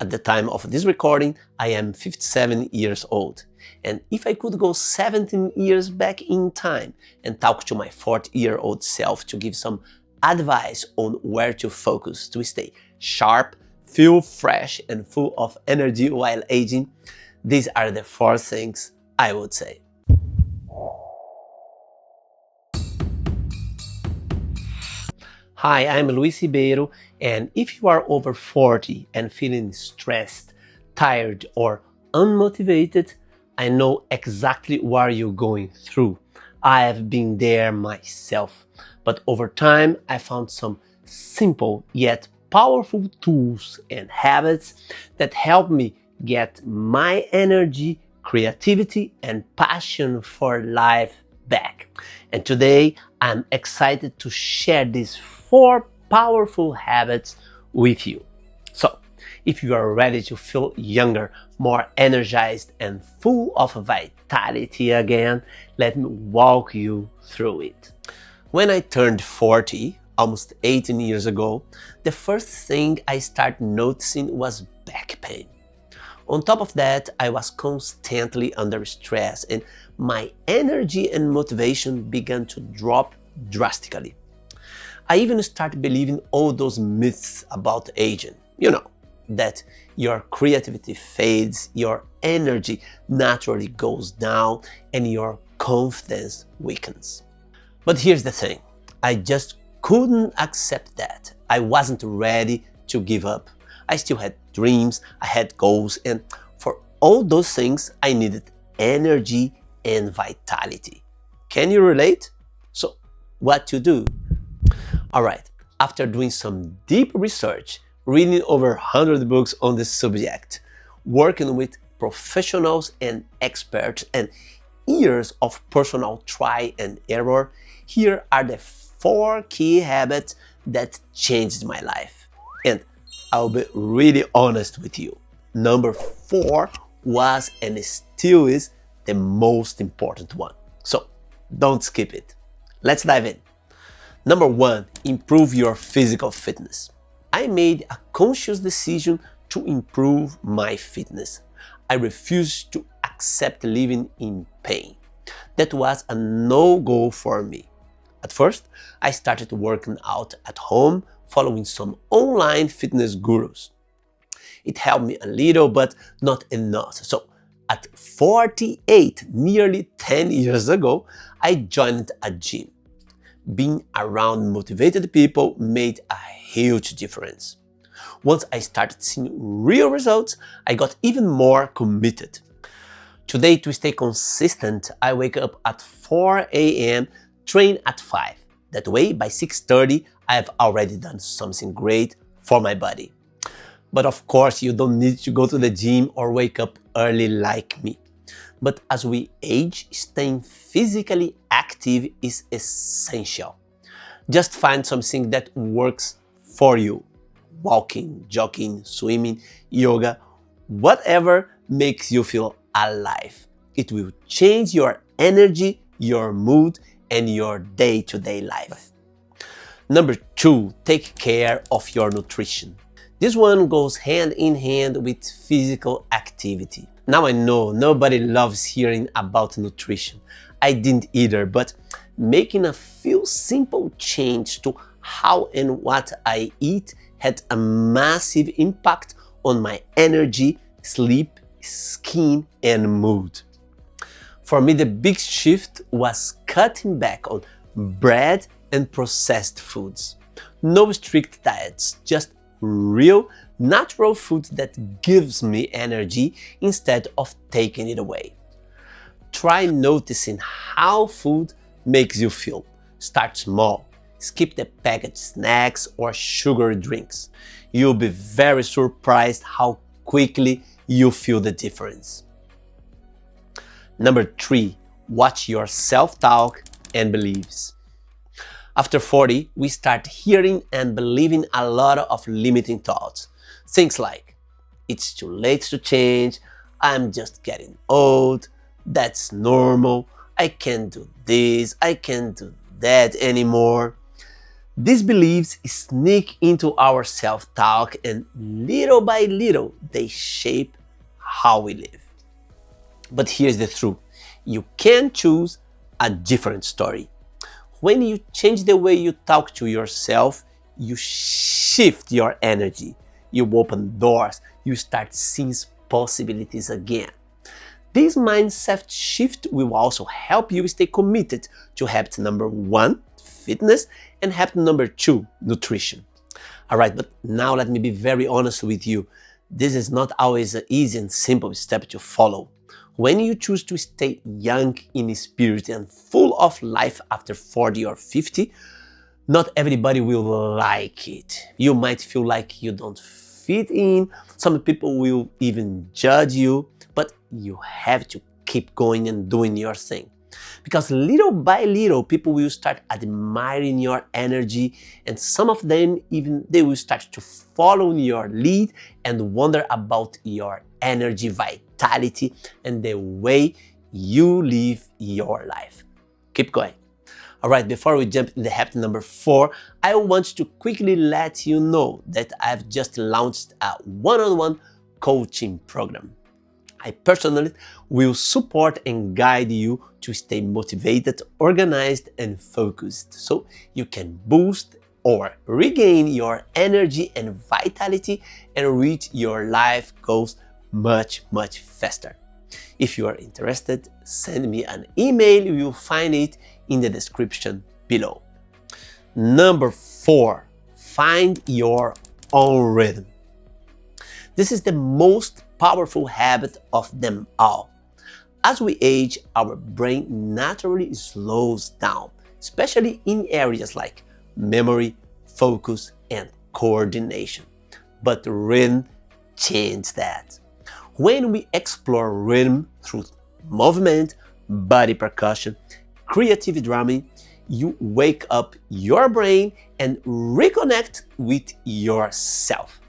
At the time of this recording, I am 57 years old. And if I could go 17 years back in time and talk to my 40-year-old self to give some advice on where to focus to stay sharp, feel fresh, and full of energy while aging, these are the 4 things I would say. Hi, I'm Luís Ribeiro, and if you are over 40 and feeling stressed, tired, or unmotivated, I know exactly what you're going through. I have been there myself, but over time I found some simple yet powerful tools and habits that help me get my energy, creativity, and passion for life back. And today I'm excited to share these 4 powerful habits with you. So, if you are ready to feel younger, more energized, and full of vitality again, let me walk you through it. When I turned 40, almost 18 years ago, the first thing I started noticing was back pain. On top of that, I was constantly under stress and my energy and motivation began to drop drastically. I even started believing all those myths about aging. You know, that your creativity fades, your energy naturally goes down, and your confidence weakens. But here's the thing, I just couldn't accept that. I wasn't ready to give up. I still had dreams, I had goals, and for all those things, I needed energy and vitality. Can you relate? So, what to do? Alright, after doing some deep research, reading over 100 books on this subject, working with professionals and experts, and years of personal try and error, here are the 4 key habits that changed my life. And I'll be really honest with you. Number 4 was and still is the most important one. So don't skip it. Let's dive in. Number 1, improve your physical fitness. I made a conscious decision to improve my fitness. I refused to accept living in pain. That was a no-go for me. At first, I started working out at home, following some online fitness gurus. It helped me a little, but not enough. So, at 48, nearly 10 years ago, I joined a gym. Being around motivated people made a huge difference. Once I started seeing real results, I got even more committed. Today, to stay consistent, I wake up at 4 a.m., train at 5. That way, by 6:30, I have already done something great for my body. But of course, you don't need to go to the gym or wake up early like me. But as we age, staying physically active is essential. Just find something that works for you. Walking, jogging, swimming, yoga, whatever makes you feel alive. It will change your energy, your mood, and your day-to-day life. Number 2, take care of your nutrition. This one goes hand in hand with physical activity. Now I know nobody loves hearing about nutrition. I didn't either, but making a few simple changes to how and what I eat had a massive impact on my energy, sleep, skin, and mood. For me, the big shift was cutting back on bread and processed foods. No strict diets, just real, natural food that gives me energy instead of taking it away. Try noticing how food makes you feel. Start small. Skip the packaged snacks or sugar drinks. You'll be very surprised how quickly you feel the difference. Number 3, watch your self-talk and beliefs. After 40, we start hearing and believing a lot of limiting thoughts. Things like, it's too late to change, I'm just getting old, that's normal, I can't do this, I can't do that anymore. These beliefs sneak into our self-talk, and little by little, they shape how we live. But here's the truth. You can choose a different story. When you change the way you talk to yourself, you shift your energy. You open doors. You start seeing possibilities again. This mindset shift will also help you stay committed to habit number 1, fitness, and habit number 2, nutrition. All right, but now let me be very honest with you. This is not always an easy and simple step to follow. When you choose to stay young in spirit and full of life after 40 or 50, not everybody will like it. You might feel like you don't fit in. Some people will even judge you, but you have to keep going and doing your thing. Because little by little, people will start admiring your energy, and some of them even they will start to follow your lead and wonder about your energy, vitality, and the way you live your life. Keep going. All right, before we jump in the habit number 4, I want to quickly let you know that I've just launched a one-on-one coaching program. I personally will support and guide you to stay motivated, organized, and focused so you can boost or regain your energy and vitality and reach your life goals much faster. If you are interested, send me an email. You will find it in the description below. Number 4, find your own rhythm. This is the most powerful habit of them all. As we age, our brain naturally slows down, especially in areas like memory, focus, and coordination. But rhythm changes that. When we explore rhythm through movement, body percussion, creative drumming, you wake up your brain and reconnect with yourself.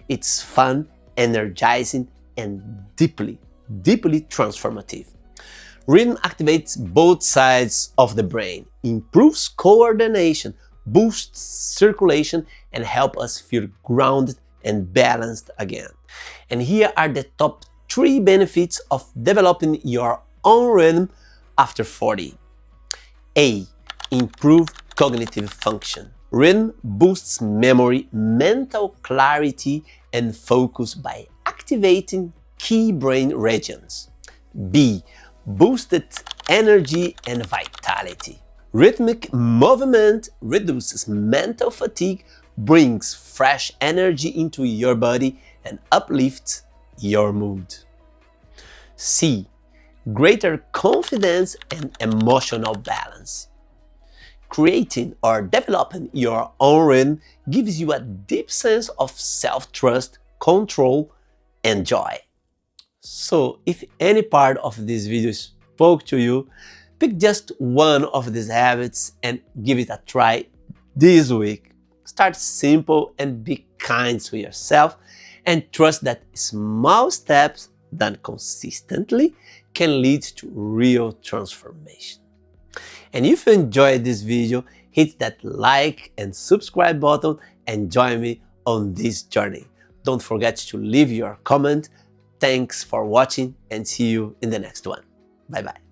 It's fun, energizing, and deeply transformative. Rhythm activates both sides of the brain, improves coordination, boosts circulation, and helps us feel grounded and balanced again. And here are the top 3 benefits of developing your own rhythm after 40. A. Improved cognitive function. Rhythm boosts memory, mental clarity, and focus by activating key brain regions. B. Boosted energy and vitality. Rhythmic movement reduces mental fatigue, brings fresh energy into your body, and uplifts your mood. C. Greater confidence and emotional balance. Creating or developing your own rhythm gives you a deep sense of self-trust, control, and joy. So, if any part of this video spoke to you, pick just one of these habits and give it a try this week. Start simple and be kind to yourself, and trust that small steps done consistently can lead to real transformation. And if you enjoyed this video, hit that like and subscribe button and join me on this journey. Don't forget to leave your comment. Thanks for watching and see you in the next one. Bye bye.